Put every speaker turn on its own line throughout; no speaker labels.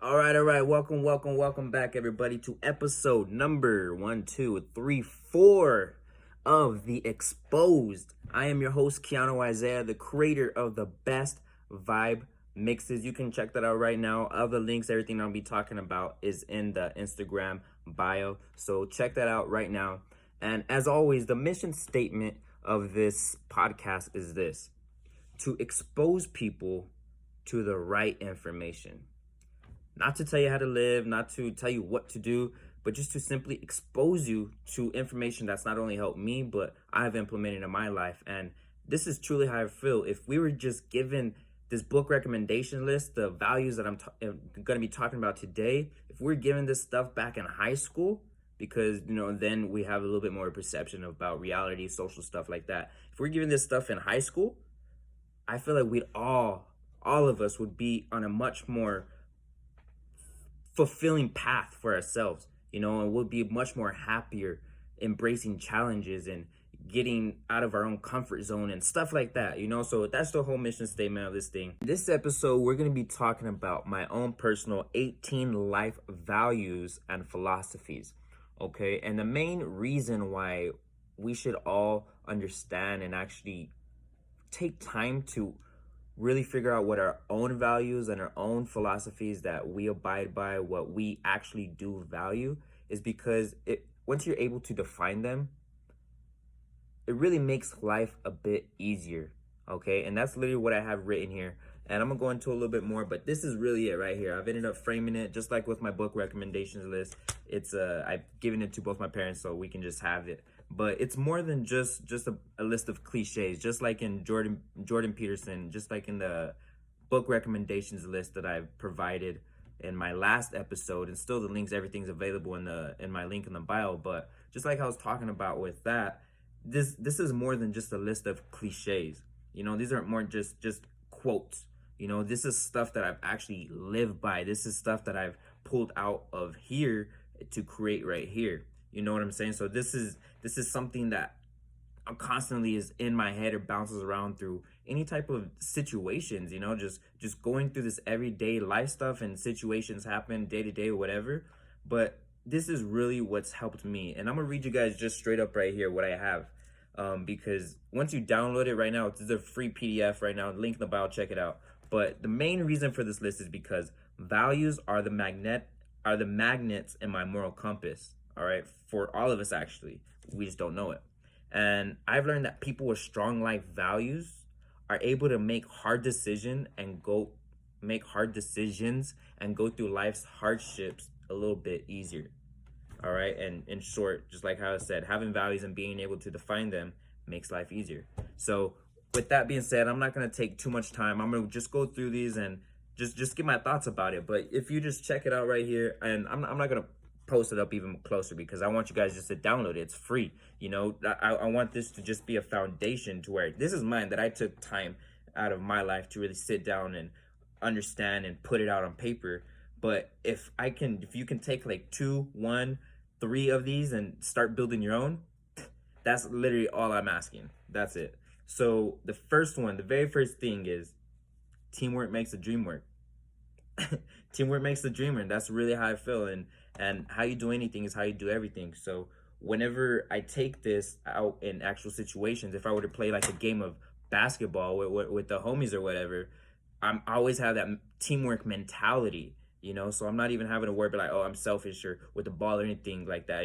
All right. Welcome back, everybody, to episode number 4 of The Exposed. I am your host, Keanu Isaiah, the creator of the best vibe mixes. You can check that out right now. All the links, everything I'll be talking about is in the Instagram bio. So check that out right now. And as always, the mission statement of this podcast is this: to expose people to the right information. Not to tell you how to live, not to tell you what to do, but just to simply expose you to information that's not only helped me, but I've implemented in my life. And this is truly how I feel. If we were just given this book recommendation list, the values that I'm going to be talking about today, if we're given this stuff back in high school, because, then we have a little bit more perception about reality, social stuff like that. If we're given this stuff in high school, I feel like we'd all of us would be on a much more fulfilling path for ourselves, and we'll be much more happier embracing challenges and getting out of our own comfort zone and stuff like that, so that's the whole mission statement of this thing. This episode, we're going to be talking about my own personal 18 life values and philosophies. Okay, and the main reason why we should all understand and actually take time to really figure out what our own values and our own philosophies that we abide by, what we actually do value, is because once you're able to define them, it really makes life a bit easier. Okay, and that's literally what I have written here, and I'm gonna go into a little bit more, but this is really it right here. I've ended up framing it just like with my book recommendations list. It's I've given it to both my parents so we can just have it. But it's more than just a list of cliches, just like in Jordan Peterson, just like in the book recommendations list that I've provided in my last episode. And still the links, everything's available in my link in the bio. But just like I was talking about with that, this is more than just a list of cliches. These aren't more just quotes. This is stuff that I've actually lived by. This is stuff that I've pulled out of here to create right here. You know what I'm saying? So this is something that constantly is in my head or bounces around through any type of situations, just going through this everyday life stuff, and situations happen day to day or whatever. But this is really what's helped me. And I'm going to read you guys just straight up right here what I have. Because once you download it right now, it's a free PDF right now, link in the bio, check it out. But the main reason for this list is because values are the magnets in my moral compass. All right, for all of us, actually, we just don't know it. And I've learned that people with strong life values are able to make hard decisions and go through life's hardships a little bit easier. All right, and in short, just like how I said, having values and being able to define them makes life easier. So with that being said, I'm not going to take too much time. I'm going to just go through these and just get my thoughts about it. But if you just check it out right here, and I'm not going to post it up even closer because I want you guys just to download it. It's free. I want this to just be a foundation to where this is mine, that I took time out of my life to really sit down and understand and put it out on paper. But if you can take like 2, 1, 3 of these and start building your own, that's literally all I'm asking. That's it. So the very first thing is teamwork makes the dream work. Teamwork makes the dream work. That's really how I feel. And how you do anything is how you do everything. So whenever I take this out in actual situations, if I were to play like a game of basketball with the homies or whatever, I always have that teamwork mentality, so I'm not even having to worry about like, oh, I'm selfish or with the ball or anything like that.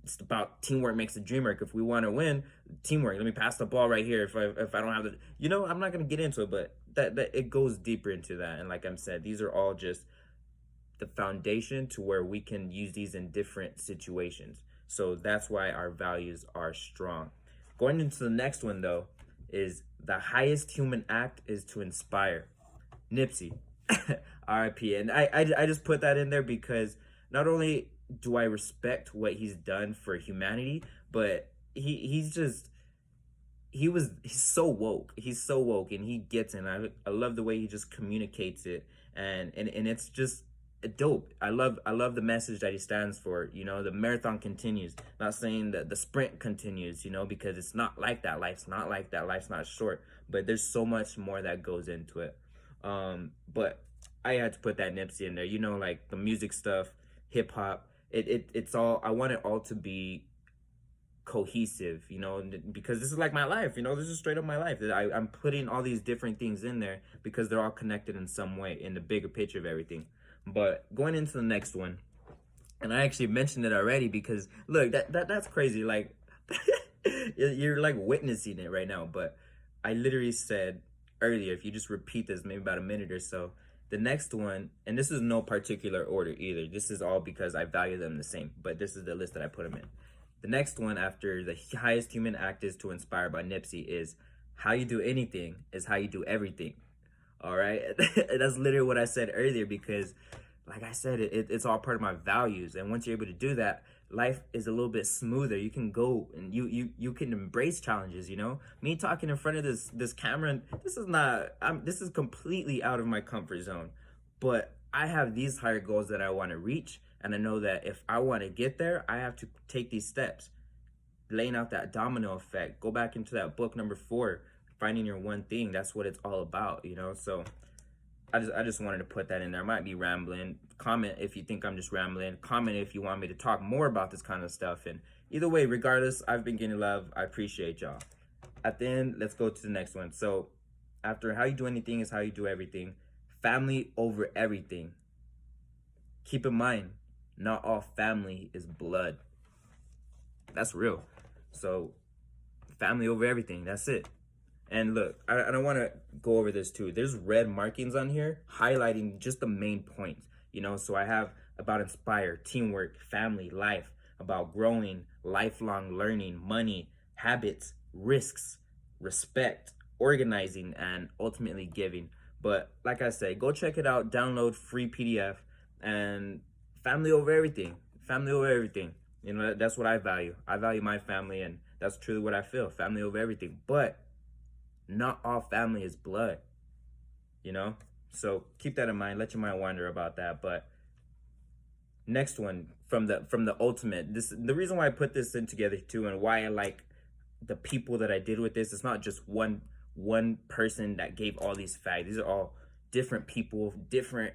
It's about teamwork makes the dream work. If we want to win, teamwork. Let me pass the ball right here. If I don't have I'm not going to get into it, but that it goes deeper into that. And like I said, these are all just the foundation to where we can use these in different situations. So that's why our values are strong. Going into the next one, though, is the highest human act is to inspire. Nipsey, R.I.P. And I just put that in there because not only do I respect what he's done for humanity, but he's so woke. He's so woke, and he gets it. And I love the way he just communicates it, and it's just dope. I love the message that he stands for. The marathon continues. Not saying that the sprint continues, because it's not like that. Life's not like that. Life's not short. But there's so much more that goes into it. But I had to put that Nipsey in there. You know, like the music stuff, hip hop. It's all. I want it all to be cohesive, you know, because this is like my life, you know, this is straight up my life. I'm putting all these different things in there because they're all connected in some way in the bigger picture of everything. But going into the next one, and I actually mentioned it already because look, that's crazy. Like you're like witnessing it right now. But I literally said earlier, if you just repeat this maybe about a minute or so, the next one, and this is no particular order either. This is all because I value them the same. But this is the list that I put them in. The next one after the highest human act is to inspire by Nipsey is how you do anything is how you do everything. All right. That's literally what I said earlier because like I said, it's all part of my values. And once you're able to do that, life is a little bit smoother. You can go and you can embrace challenges, you know? Me talking in front of this camera, this is completely out of my comfort zone. But I have these higher goals that I want to reach. And I know that if I want to get there, I have to take these steps, laying out that domino effect. Go back into that book number 4, finding your one thing. That's what it's all about, you know? So I just wanted to put that in there. I might be rambling. Comment if you think I'm just rambling. Comment if you want me to talk more about this kind of stuff. And either way, regardless, I've been getting love. I appreciate y'all. At the end, let's go to the next one. So after how you do anything is how you do everything. Family over everything. Keep in mind, not all family is blood. That's real. So family over everything. That's it. And look, I don't want to go over this too. There's red markings on here highlighting just the main points, you know. So I have about inspire, teamwork, family, life, about growing, lifelong learning, money, habits, risks, respect, organizing, and ultimately giving. But like I say, go check it out, download free PDF, and family over everything. Family over everything. You know, that's what I value. I value my family, and that's truly what I feel. Family over everything. But not all family is blood, you know? So keep that in mind. Let your mind wander about that. But next one from the ultimate, the reason why I put this in together too, and why I like the people that I did with this, it's not just one person that gave all these facts. These are all different people, different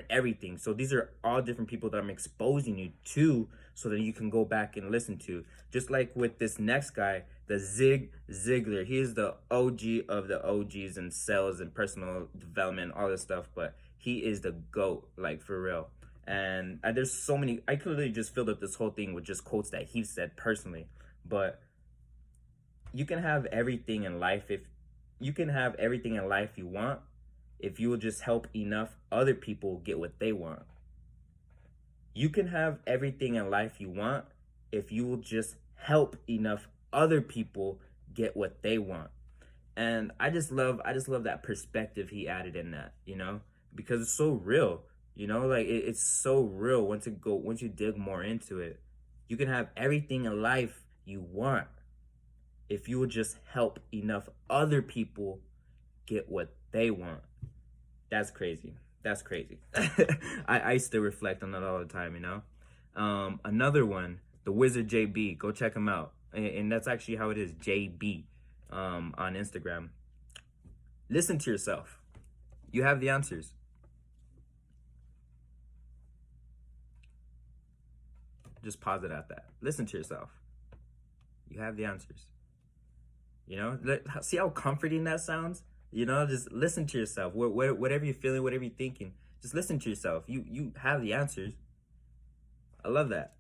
everything. So these are all different people that I'm exposing you to so that you can go back and listen to. Just like with this next guy, the Zig Ziglar. He is the OG of the OGs in sales and personal development, all this stuff, but he is the GOAT, like for real. And there's so many, I could literally just filled up this whole thing with just quotes that he said personally. But you can have everything in life you want if you will just help enough other people get what they want. You can have everything in life you want if you will just help enough other people get what they want. And I just love that perspective he added in that, you know, because it's so real, you know, like it's so real once you dig more into it. You can have everything in life you want if you will just help enough other people get what they want. That's crazy. That's crazy. I still reflect on that all the time, you know. Another one, the Wizard JB. Go check him out. And that's actually how it is, JB, on Instagram. Listen to yourself. You have the answers. Just pause it at that. Listen to yourself. You have the answers. You know, see how comforting that sounds? You know, just listen to yourself. Whatever you're feeling, whatever you're thinking, just listen to yourself. You have the answers. I love that.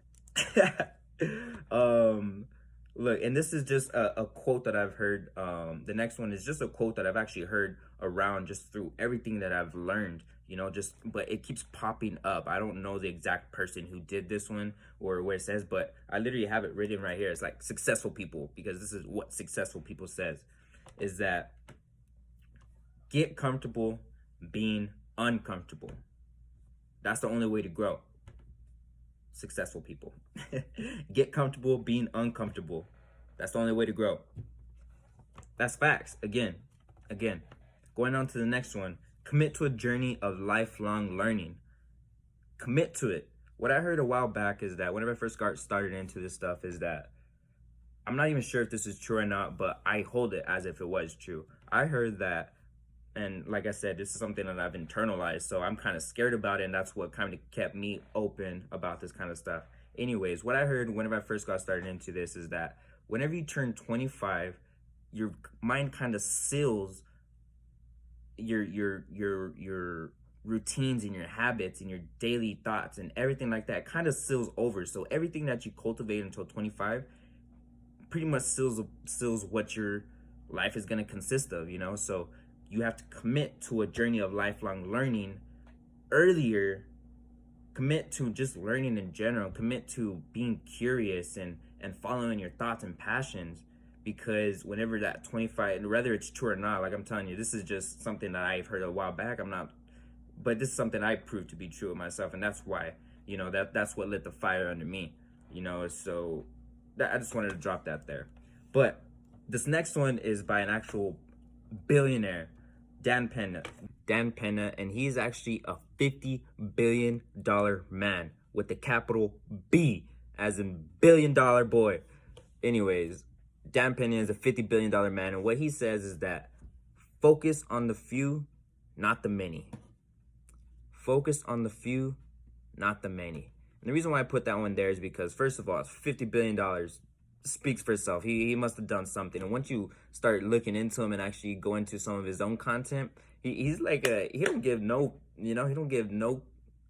Look, and this is just a quote that I've heard. The next one is just a quote that I've actually heard around just through everything that I've learned, you know, but it keeps popping up. I don't know the exact person who did this one or where it says, but I literally have it written right here. It's like successful people, because this is what successful people says, is that get comfortable being uncomfortable. That's the only way to grow. Successful people. Get comfortable being uncomfortable. That's the only way to grow. That's facts. Again. Going on to the next one. Commit to a journey of lifelong learning. Commit to it. What I heard a while back is that whenever I first started into this stuff is that, I'm not even sure if this is true or not, but I hold it as if it was true. I heard that And like I said, this is something that I've internalized, so I'm kind of scared about it, and that's what kind of kept me open about this kind of stuff. Anyways, what I heard whenever I first got started into this is that whenever you turn 25, your mind kind of seals your routines and your habits and your daily thoughts and everything like that kind of seals over. So everything that you cultivate until 25 pretty much seals what your life is going to consist of, you know? So you have to commit to a journey of lifelong learning earlier, commit to just learning in general, commit to being curious and following your thoughts and passions, because whenever that 25, whether it's true or not, like I'm telling you, this is just something that I've heard a while back. I'm not, but this is something I proved to be true of myself, and that's why, you know, that's what lit the fire under me, you know. So that, I just wanted to drop that there. But this next one is by an actual billionaire, Dan Pena. Dan Pena, and he's actually a $50 billion man with the capital B, as in $1 billion boy. Anyways, Dan Pena is a $50 billion man, and what he says is that focus on the few, not the many. Focus on the few, not the many. And the reason why I put that one there is because, first of all, it's $50 billion speaks for itself. He must have done something. And once you start looking into him and actually go into some of his own content, he's like he don't give no, you know, he don't give no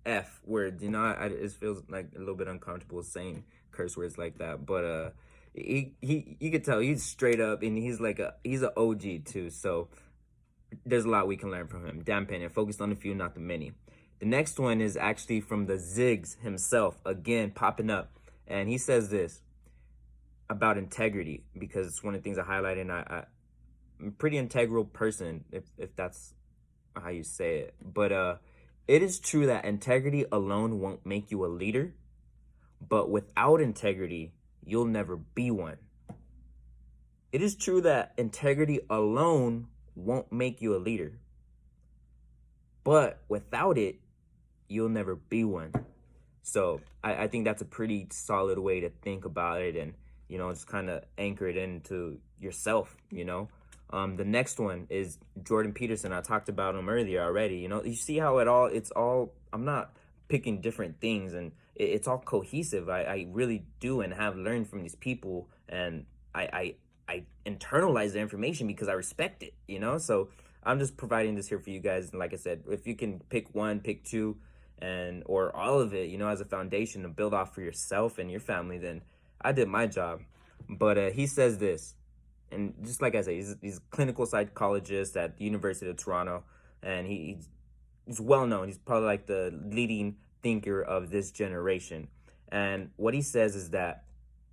F words. You know, it feels like a little bit uncomfortable saying curse words like that. But you could tell he's straight up, and he's an OG too. So there's a lot we can learn from him. Dan Pena, focused on the few, not the many. The next one is actually from the Ziggs himself, again popping up, and he says this about integrity, because it's one of the things I highlighted. And I'm a pretty integral person, if that's how you say it. But it is true that integrity alone won't make you a leader, but without integrity, you'll never be one. It is true that integrity alone won't make you a leader, but without it, you'll never be one. So I think that's a pretty solid way to think about it, and, you know, just kind of anchor it into yourself, you know. The next one is Jordan Peterson. I talked about him earlier already. You know, you see how it's all, I'm not picking different things, and it's all cohesive. I really do and have learned from these people, and I internalize the information because I respect it, you know. So I'm just providing this here for you guys. And like I said, if you can pick one, pick two, and or all of it, you know, as a foundation to build off for yourself and your family, then I did my job. But he says this, and just like I say, he's a clinical psychologist at the University of Toronto, and he's well known. He's probably like the leading thinker of this generation. And what he says is that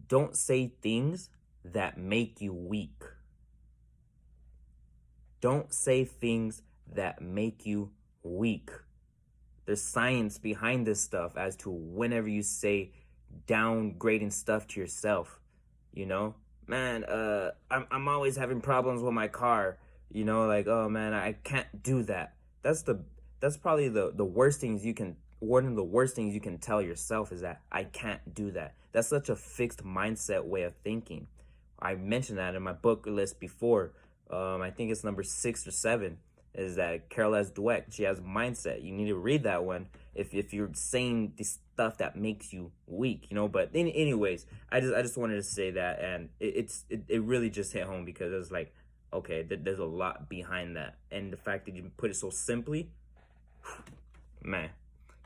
don't say things that make you weak. Don't say things that make you weak. There's science behind this stuff as to whenever you say downgrading stuff to yourself, you know, man, I'm always having problems with my car, you know, like, oh man, I can't do that. That's probably the worst things you can, one of the worst things you can tell yourself is that I can't do that. That's such a fixed mindset way of thinking. I mentioned that in my book list before. I think it's number 6 or 7. Is that Carol S. Dweck? She has Mindset. You need to read that one if you're saying the stuff that makes you weak, you know. But anyways, I just wanted to say that, and it really just hit home, because it was like, okay, there's a lot behind that, and the fact that you put it so simply, man.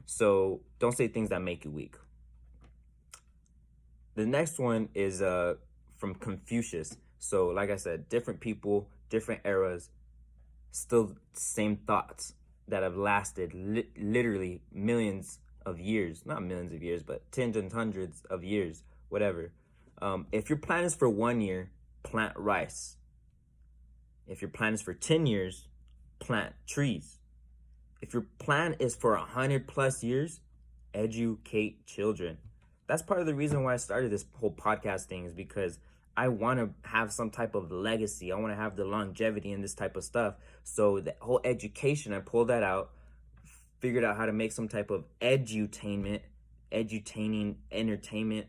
So don't say things that make you weak. The next one is from Confucius. So like I said, different people, different eras, still same thoughts that have lasted literally millions of years. Not millions of years, but tens and hundreds of years, whatever. If your plan is for 1 year, plant rice. If your plan is for 10 years, plant trees. If your plan is for 100+ years, educate children. That's part of the reason why I started this whole podcast thing, is because I want to have some type of legacy. I want to have the longevity in this type of stuff. So the whole education, I pulled that out, figured out how to make some type of edutaining, entertainment,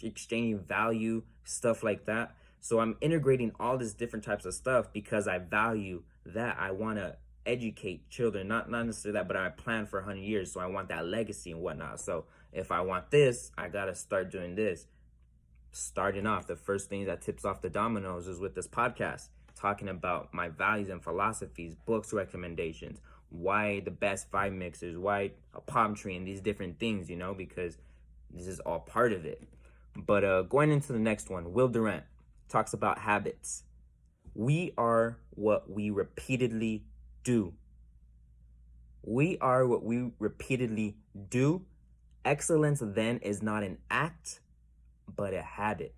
exchanging value, stuff like that. So I'm integrating all these different types of stuff because I value that, I want to educate children, not necessarily that, but I plan for 100 years, so I want that legacy and whatnot. So if I want this, I got to start doing this. Starting off, the first thing that tips off the dominoes is with this podcast, talking about my values and philosophies, books recommendations, why the best vibe mixers, why a palm tree, and these different things, because this is all part of it. But going into the next one, Will Durant talks about habits. We are what we repeatedly do. We are what we repeatedly do. Excellence then is not an act, but a habit.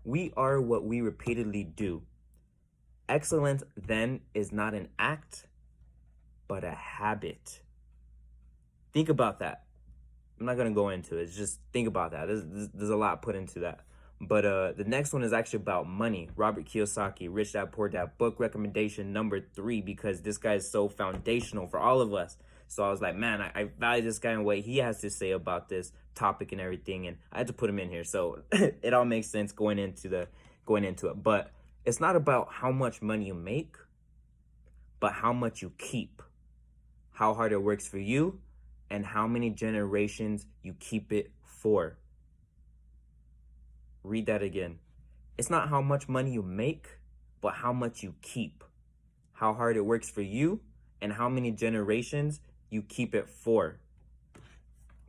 We are what we repeatedly do. Excellence then is not an act, but a habit. Think about that. I'm not going to go into it. Just think about that. There's a lot put into that. But the next one is actually about money. Robert Kiyosaki, Rich Dad Poor Dad, book recommendation number 3, because this guy is so foundational for all of us. So I was like, man, I value this guy and what he has to say about this topic and everything, and I had to put him in here. So it all makes sense going into it. But it's not about how much money you make, but how much you keep, how hard it works for you, and how many generations you keep it for. Read that again. It's not how much money you make, but how much you keep, how hard it works for you, and how many generations you keep it for.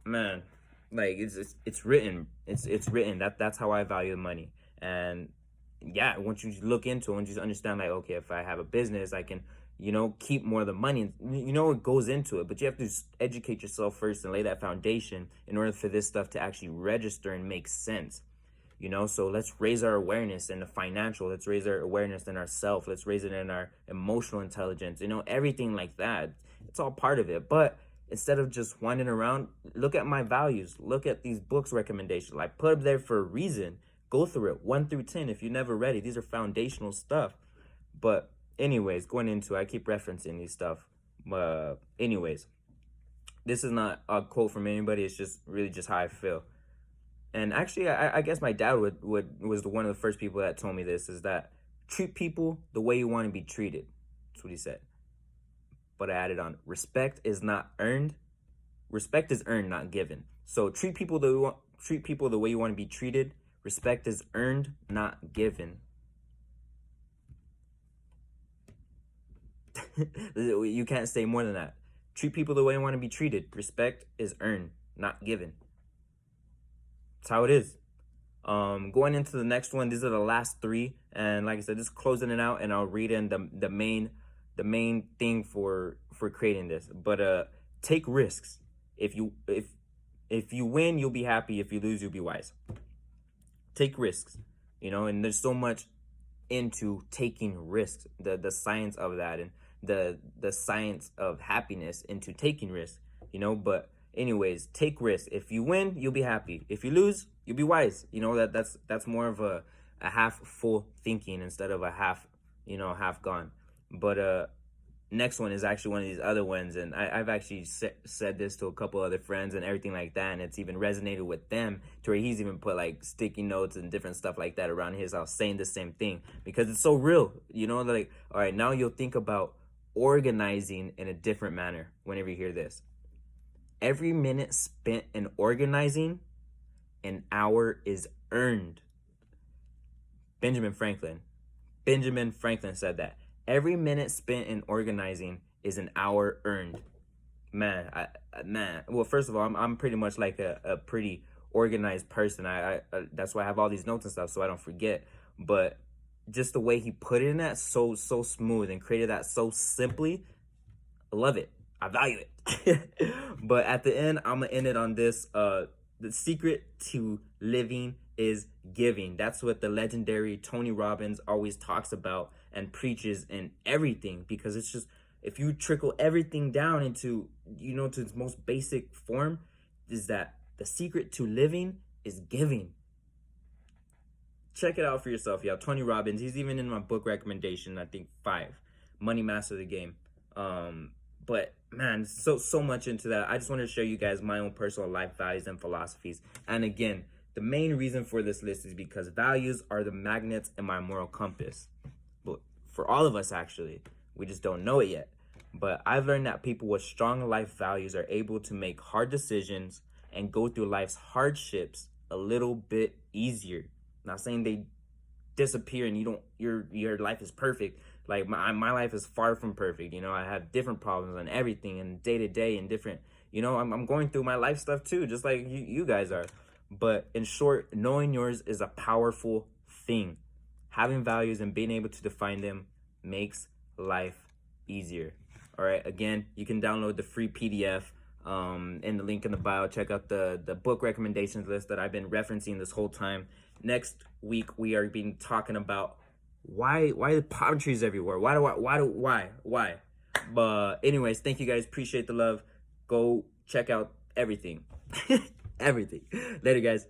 Man, like it's written. It's written. That's how I value money. And yeah, once you look into it, once you understand, like, okay, if I have a business, I can, keep more of the money. It goes into it, but you have to educate yourself first and lay that foundation in order for this stuff to actually register and make sense. So let's raise our awareness in the financial. Let's raise our awareness in ourself. Let's raise it in our emotional intelligence. Everything like that. It's all part of it. But instead of just wandering around, look at my values. Look at these books recommendations. I put them there for a reason. Go through it 1 through 10 if you never read it. These are foundational stuff. But anyways, going into it, I keep referencing these stuff. Anyways, this is not a quote from anybody. It's just really just how I feel. And actually, I guess my dad was one of the first people that told me this, is that treat people the way you want to be treated. That's what he said. But I added on, respect is not earned. Respect is earned, not given. So treat people the way you want to be treated. Respect is earned, not given. You can't say more than that. Treat people the way you want to be treated. Respect is earned, not given. That's how it is. Going into the next one, these are the last 3, and like I said, just closing it out, and I'll read in the main thing for creating this. But take risks. If you win, you'll be happy. If you lose, you'll be wise. Take risks, and there's so much into taking risks, the science of that, and the science of happiness into taking risks, but anyways, take risks. If you win, you'll be happy. If you lose, you'll be wise. That's more of a half full thinking instead of a half gone. But next one is actually one of these other ones, and I've actually said this to a couple other friends and everything like that, and it's even resonated with them to where he's even put like sticky notes and different stuff like that around his house saying the same thing, because it's so real. Like, all right, now you'll think about organizing in a different manner whenever you hear this. Every minute spent in organizing, an hour is earned. Benjamin Franklin said that. Every minute spent in organizing is an hour earned. Man, well, first of all, I'm pretty much like a pretty organized person. I that's why I have all these notes and stuff, so I don't forget. But just the way he put it in that, so smooth, and created that so simply, I love it. I value it. But at the end, I'm going to end it on this. The secret to living is giving. That's what the legendary Tony Robbins always talks about and preaches in everything, because it's just, if you trickle everything down into, to its most basic form, is that the secret to living is giving. Check it out for yourself, y'all. Tony Robbins, he's even in my book recommendation, I think 5, Money Master the Game. But man, so much into that. I just wanted to show you guys my own personal life values and philosophies. And again, the main reason for this list is because values are the magnets in my moral compass. But for all of us, actually. We just don't know it yet. But I've learned that people with strong life values are able to make hard decisions and go through life's hardships a little bit easier. Not saying they disappear and your life is perfect. Like my life is far from perfect. I have different problems and everything, and day to day, and different. I'm going through my life stuff too, just like you guys are. But in short, knowing yours is a powerful thing. Having values and being able to define them makes life easier. All right. Again, you can download the free PDF in the link in the bio. Check out the book recommendations list that I've been referencing this whole time. Next week we are being talking about why the palm trees everywhere. Why? But anyways, thank you guys. Appreciate the love. Go check out everything. Everything. Later, guys.